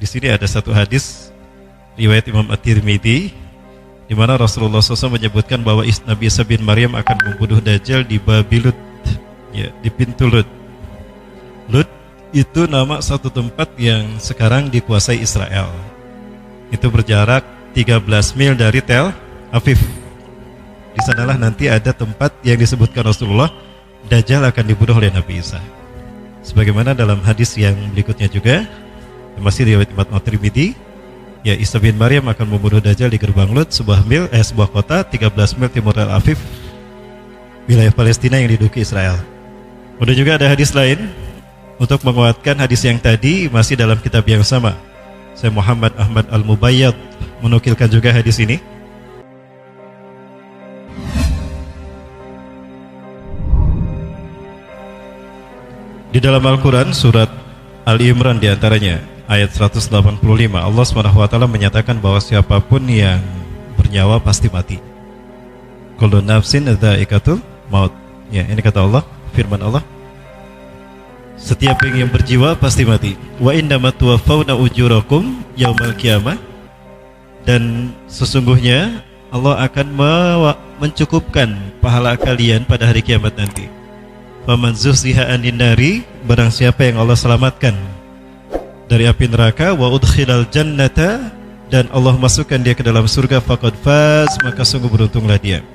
di sini ada satu hadis riwayat Imam At-Tirmidzi di mana Rasulullah SAW menyebutkan bahwa Nabi Isa bin Maryam akan membunuh Dajjal di Babi Lut, ya, di pintu Lut. Lut itu nama satu tempat yang sekarang dikuasai Israel. Itu berjarak 13 mil dari Tel Aviv. Di sanalah nanti ada tempat yang disebutkan Rasulullah Dajjal akan dibunuh oleh Nabi Isa. Sebagaimana dalam hadis yang berikutnya juga masih riwayat Imam At-Tirmidzi, ya, Isa bin Maryam akan membunuh Dajjal di gerbang Lut, sebuah kota 13 mil timur Tel Aviv, wilayah Palestina yang diduduki Israel. Kemudian juga ada hadis lain untuk menguatkan hadis yang tadi, masih dalam kitab yang sama. Saya Muhammad Ahmad Al-Mubayyad menukilkan juga hadis ini. Di dalam Al-Quran surat Ali Imran diantaranya ayat 185, Allah SWT menyatakan bahwa siapapun yang bernyawa pasti mati. Kullu nafsin dha'iqatul maut. Ya, ini kata Allah, firman Allah. Setiap yang berjiwa pasti mati. Wa innama tuwaffawna ujurakum yaumal qiyamah. Dan sesungguhnya Allah akan mencukupkan pahala kalian pada hari kiamat nanti. Faman zuhziha 'anil nari, barang siapa yang Allah selamatkan dari api neraka, wa udkhilal jannata, dan Allah masukkan dia ke dalam surga, faqad faz, maka sungguh beruntunglah dia.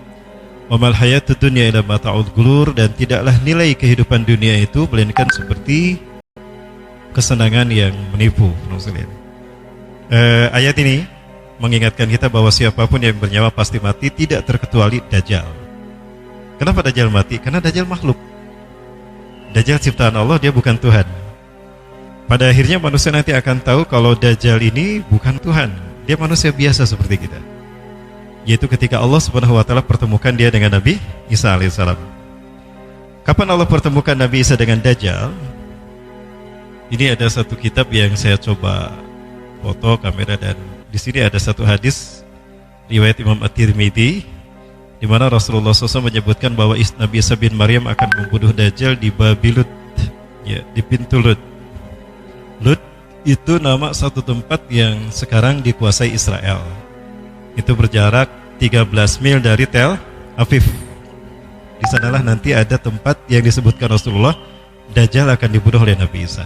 Wa mal hayatud dunya illa mata'ul ghurur, dan tidaklah nilai kehidupan dunia itu melainkan seperti kesenangan yang menipu. Ayat ini mengingatkan kita bahwa siapapun yang bernyawa pasti mati, tidak terkecuali Dajjal. Kenapa Dajjal mati? Karena Dajjal makhluk. Dajjal ciptaan Allah, dia bukan Tuhan. Pada akhirnya manusia nanti akan tahu kalau Dajjal ini bukan Tuhan, dia manusia biasa seperti kita. Yaitu ketika Allah SWT pertemukan dia dengan Nabi Isa alaihissalam. Kapan Allah pertemukan Nabi Isa dengan Dajjal? Ini ada satu kitab yang saya coba foto kamera, dan di sini ada satu hadis riwayat Imam At-Tirmidzi di mana Rasulullah SAW menyebutkan bahwa Nabi Isa bin Maryam akan membunuh Dajjal di Babi Lut, ya, di pintu Lut. Lut itu nama satu tempat yang sekarang dikuasai Israel. Itu berjarak 13 mil dari Tel Aviv. Di sanalah nanti ada tempat yang disebutkan Rasulullah Dajjal akan dibunuh oleh Nabi Isa.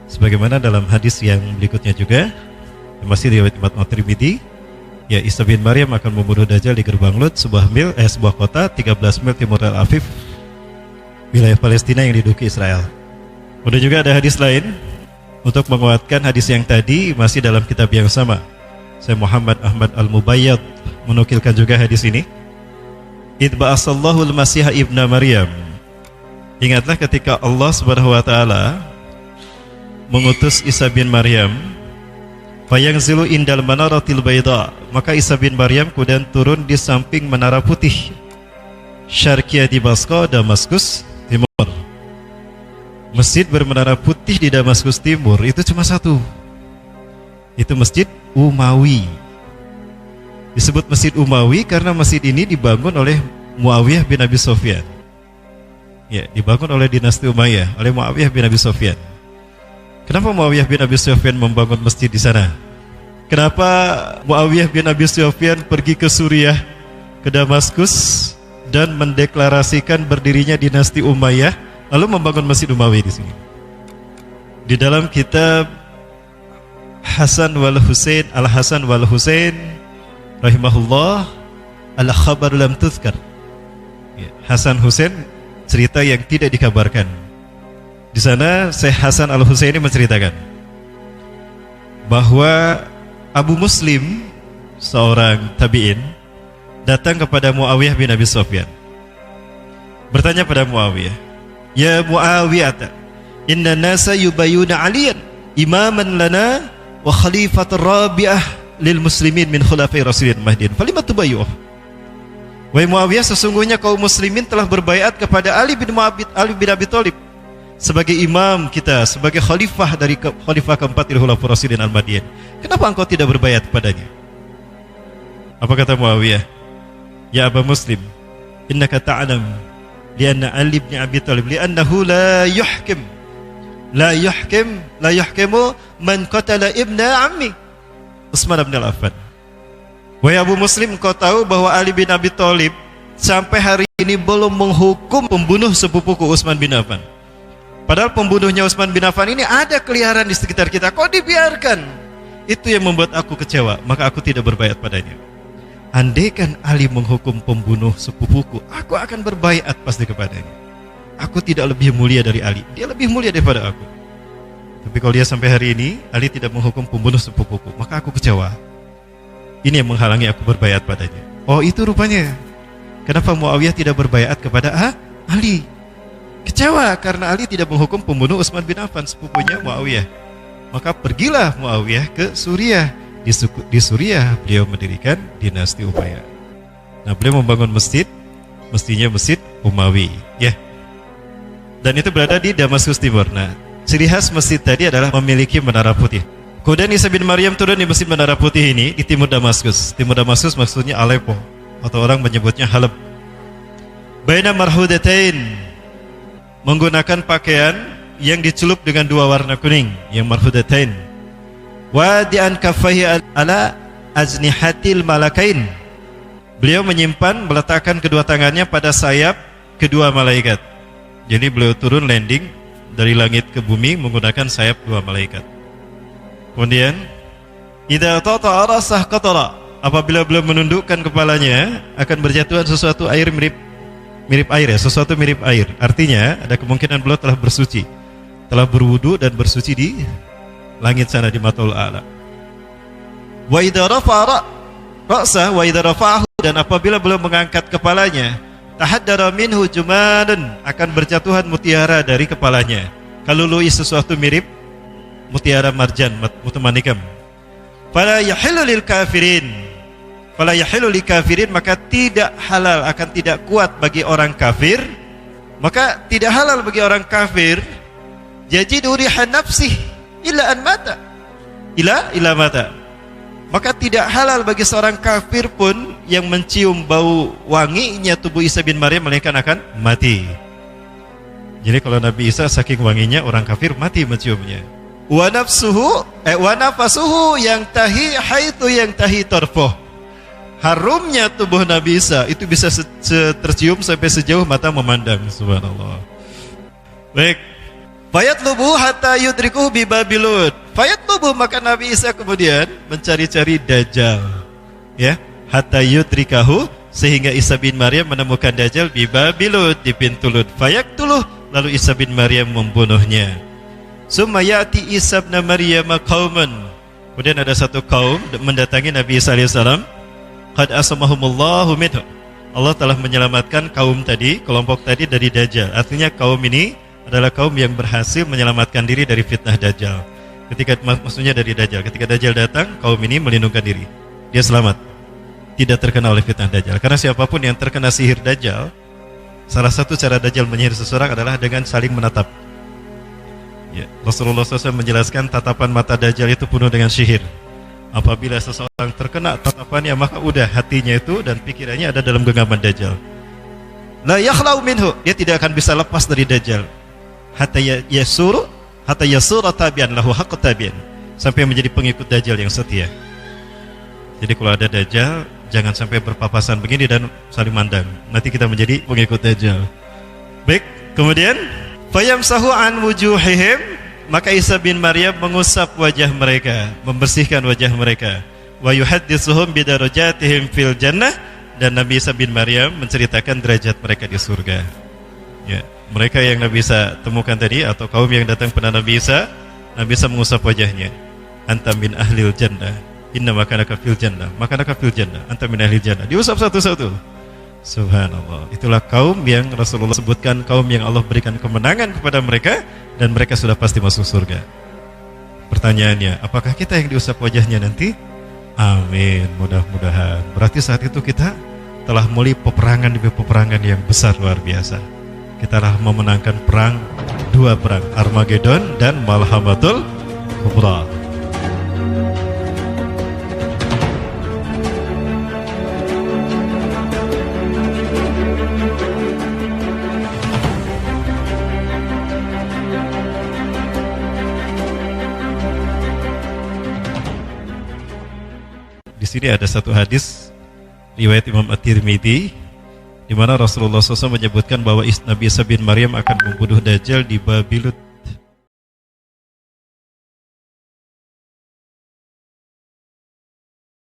Sebagaimana dalam hadis yang berikutnya juga masih riwayat Imam At-Tirmidzi, ya, Isa bin Maryam akan membunuh Dajjal di gerbang Lut, sebuah kota 13 mil timur Tel Aviv, wilayah Palestina yang diduduki Israel. Kemudian juga ada hadis lain untuk menguatkan hadis yang tadi, masih dalam kitab yang sama. Saya Muhammad Ahmad Al-Mubayyad menukilkan juga hadis ini. Idh ba'asallahu al-Masih ibna Maryam. Ingatlah ketika Allah SWT mengutus Isa bin Maryam, fayangzilu indal manaratil bayda, maka Isa bin Maryam kemudian turun di samping menara putih, Syarqiyah Damaskus, Damaskus Timur. Masjid bermenara putih di Damaskus Timur itu cuma satu, itu Masjid Umawi. Disebut Masjid Umawi karena masjid ini dibangun oleh Muawiyah bin Abi Sufyan. Ya, dibangun oleh dinasti Umayyah, oleh Muawiyah bin Abi Sufyan. Kenapa Muawiyah bin Abi Sufyan membangun masjid di sana? Kenapa Muawiyah bin Abi Sufyan pergi ke Suriah, ke Damaskus, dan mendeklarasikan berdirinya dinasti Umayyah, lalu membangun Masjid Umawi di sini? Di dalam kitab Hasan wal Husain, Al-Hasan wal Husain rahimahullah, Al-Khabar lam tuzkar. Hasan Husain, cerita yang tidak dikabarkan. Di sana Syekh Hasan Al-Husaini menceritakan bahwa Abu Muslim, seorang tabi'in, datang kepada Muawiyah bin Abi Sufyan, bertanya pada Muawiyah, "Ya Muawiyah, inna nasa yubayyuna Aliyan imaman lana wa khalifatur rabi'ah lil muslimin min khulafai Rasulillah Mahdiin, falima tubayyuh?" Wahai Muawiyah, sesungguhnya kaum muslimin telah berbaiat kepada Ali bin Abi Thalib sebagai imam kita, sebagai khalifah dari khalifah keempat dari Khulafaur Rasyidin Al-Mahdiyyin. Kenapa engkau tidak berbaiat kepadanya? Apa kata Muawiyah? Ya Aba Muslim, innaka ta'lam lianna Ali bin Abi Thalib li'annahu la yuhkim la yuhkimu man qatala ibna ammi Utsman bin Affan. Wahai Abu Muslim, kau tahu bahwa Ali bin Abi Thalib sampai hari ini belum menghukum pembunuh sepupuku Utsman bin Affan. Padahal pembunuhnya Utsman bin Affan ini ada keliaran di sekitar kita, kok dibiarkan? Itu yang membuat aku kecewa, maka aku tidak berbaiat padanya. Andaikan Ali menghukum pembunuh sepupuku, aku akan berbaiat pasti kepadanya. Aku tidak lebih mulia dari Ali, dia lebih mulia daripada aku. Tapi kalau dia sampai hari ini Ali tidak menghukum pembunuh sepupuku, maka aku kecewa. Ini yang menghalangi aku berbaiat padanya. Oh, itu rupanya kenapa Muawiyah tidak berbaiat kepada Ali. Kecewa karena Ali tidak menghukum pembunuh Utsman bin Affan, sepupunya Muawiyah. Maka pergilah Muawiyah ke Suriah. Di Suriah beliau mendirikan dinasti Umayyah. Nah, beliau membangun masjid, mestinya masjid Umawi, ya. Dan itu berada di Damaskus Timur. Nah, ciri khas masjid tadi adalah memiliki menara putih. Kemudian Isa bin Maryam turun di masjid menara putih ini di timur Damaskus. Timur Damaskus maksudnya Aleppo, atau orang menyebutnya Halab. Baina marhudatain, menggunakan pakaian yang dicelup dengan dua warna kuning, yang marhudatain. Wadi'an kaffaihi ala aznihatil malakain. Beliau menyimpan, meletakkan kedua tangannya pada sayap kedua malaikat. Jadi beliau turun landing dari langit ke bumi menggunakan sayap dua malaikat. Kemudian idza tata'a rasah qatara, apabila beliau menundukkan kepalanya akan berjatuhan sesuatu air mirip air, ya, sesuatu mirip air. Artinya ada kemungkinan beliau telah bersuci, telah berwudu dan bersuci di langit sana di Matul A'la. Wa idza rafa'a ra'sah wa idza rafa'ahu, dan apabila beliau mengangkat kepalanya, tahaddara minhu jumadan, akan berjatuhan mutiara dari kepalanya. Kalau luis sesuatu mirip mutiara marjan, mutamanikam. Fala yahillu lil kafirin, fala yahillu lil kafirin, maka tidak halal, akan tidak kuat bagi orang kafir. Maka tidak halal bagi orang kafir yajidu rihan nafsih illa an mata, ila mata. Maka tidak halal bagi seorang kafir pun yang mencium bau wanginya tubuh Isa bin Maryam melainkan akan mati. Jadi kalau Nabi Isa saking wanginya, orang kafir mati menciumnya. Wa nafasuhu yang tahi haitsu yang tahi tarfuh. Harumnya tubuh Nabi Isa itu bisa tercium sampai sejauh mata memandang. Subhanallah. Baik. Fayatlubu hatta yudrikuhu bi Babilud. Fayatlubu, maka Nabi Isa kemudian mencari-cari Dajjal, ya, hatta yudrikahu, sehingga Isa bin Maryam menemukan Dajjal di Babilud, di pintu Lud. Fayaktuluh, lalu Isa bin Maryam membunuhnya. Summa ya'ti Isa bin Maryam qauman, kemudian ada satu kaum mendatangi Nabi Isa alaihissalam. Qad asamahumullahu minhu, Allah telah menyelamatkan kaum tadi, kelompok tadi dari Dajjal. Artinya kaum ini adalah kaum yang berhasil menyelamatkan diri dari fitnah Dajjal. Maksudnya dari Dajjal. Ketika Dajjal datang, kaum ini melindungkan diri. Dia selamat, tidak terkena oleh fitnah Dajjal. Karena siapapun yang terkena sihir Dajjal, salah satu cara Dajjal menyihir seseorang adalah dengan saling menatap. Ya, Rasulullah SAW menjelaskan tatapan mata Dajjal itu penuh dengan sihir. Apabila seseorang terkena tatapannya, maka udah hatinya itu dan pikirannya ada dalam genggaman Dajjal. La yakhlau minhu, dia tidak akan bisa lepas dari Dajjal. Hatta yasura tabian lahu haqq tabian, sampai menjadi pengikut Dajjal yang setia. Jadi kalau ada Dajjal, jangan sampai berpapasan begini dan saling mandang. Nanti kita menjadi pengikut Dajjal. Baik, kemudian fayamsahu an wujuhihim, maka Isa bin Maryam mengusap wajah mereka, membersihkan wajah mereka. Wa yuhadditsuhum bidarajatihim fil jannah, dan Nabi Isa bin Maryam menceritakan derajat mereka di surga. Ya, mereka yang Nabi Isa temukan tadi, atau kaum yang datang pada Nabi Isa mengusap wajahnya. Anta min ahlil jannah, inna makanaka fil jannah, makanaka fil jannah, anta min ahlil jannah. Diusap satu-satu. Subhanallah. Itulah kaum yang Rasulullah sebutkan, kaum yang Allah berikan kemenangan kepada mereka, dan mereka sudah pasti masuk surga. Pertanyaannya, apakah kita yang diusap wajahnya nanti? Amin, mudah-mudahan. Berarti saat itu kita telah mulai peperangan demi peperangan yang besar luar biasa. Kita telah memenangkan dua perang, Armageddon dan Malhamatul Kubra. sini ada satu hadis riwayat Imam At-Tirmidzi di mana Rasulullah SAW menyebutkan bahwa Nabi Isa bin Maryam akan membunuh Dajjal di Babilud